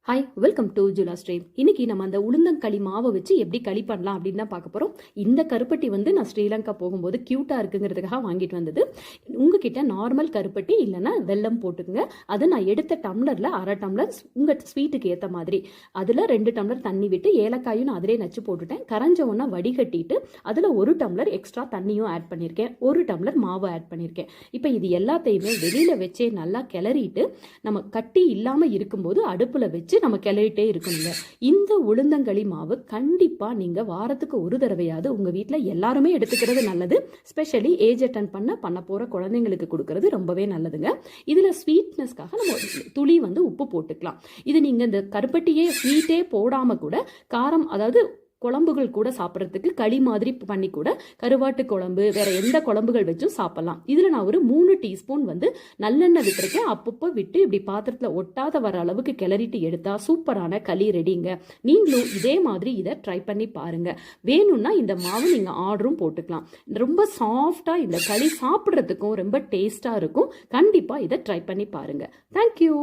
Hi, welcome to ஜூலா stream. இன்னைக்கு நம்ம அந்த உளுந்தங்களி மாவை வச்சு எப்படி களி பண்ணலாம் அப்படின்னு தான் பார்க்க போகிறோம். இந்த கருப்பட்டி வந்து நான் ஸ்ரீலங்கா போகும்போது க்யூட்டாக இருக்குங்கிறதுக்காக வாங்கிட்டு வந்தது. உங்ககிட்ட நார்மல் கருப்பட்டி இல்லைன்னா வெல்லம் போட்டுக்குங்க. அதை நான் எடுத்த டம்ளரில் அரை டம்ளர் உங்கள் ஸ்வீட்டுக்கு ஏற்ற மாதிரி அதில் 2 டம்ளர் தண்ணி விட்டு ஏலக்காயும் நான் அதிலே நச்சு போட்டுட்டேன். கரைஞ்ச ஒன்றா வடிகட்டிட்டு அதில் 1 டம்ளர் எக்ஸ்ட்ரா தண்ணியும் ஆட் பண்ணியிருக்கேன், 1 டம்ளர் மாவு ஆட் பண்ணியிருக்கேன். இப்போ இது எல்லாத்தையுமே வெளியில் வச்சே நல்லா கிளறிட்டு நம்ம கட்டி இல்லாமல் இருக்கும்போது அடுப்பில் வச்சு நம்ம கிளறிட்டே இருக்கணுங்க. இந்த உளுந்தங்களி மாவு கண்டிப்பா நீங்க வாரத்துக்கு ஒரு தடவையாவது உங்க வீட்டில் எல்லாருமே எடுத்துக்கிறது நல்லது. ஸ்பெஷலி ஏஜ் அட்டன் பண்ண போற குழந்தைங்களுக்கு கொடுக்கறது ரொம்பவே நல்லதுங்க. இதுல ஸ்வீட்னஸ்க்காக நம்ம துளி வந்து உப்பு போட்டுக்கலாம். இது நீங்க இந்த கருப்பட்டியே ஸ்வீட்டே போடாம கூட காரம், அதாவது குழம்புகள் கூட சாப்பிட்றதுக்கு களி மாதிரி பண்ணி கூட கருவாட்டு குழம்பு வேற எந்த குழம்புகள் வச்சும் சாப்பிடலாம். இதில் நான் ஒரு 3 டீஸ்பூன் வந்து நல்லெண்ணெய் விட்டுருக்கேன். அப்பப்போ விட்டு இப்படி பாத்திரத்தில் ஒட்டாத வர அளவுக்கு கிளறிட்டு எடுத்தா சூப்பரான களி ரெடிங்க. நீங்களும் இதே மாதிரி இதை ட்ரை பண்ணி பாருங்க. வேணும்னா இந்த மாவு நீங்கள் ஆர்டரும் போட்டுக்கலாம். ரொம்ப சாஃப்டாக இந்த களி சாப்பிட்றதுக்கும் ரொம்ப டேஸ்டாக இருக்கும். கண்டிப்பாக இதை ட்ரை பண்ணி பாருங்க. தேங்க்யூ.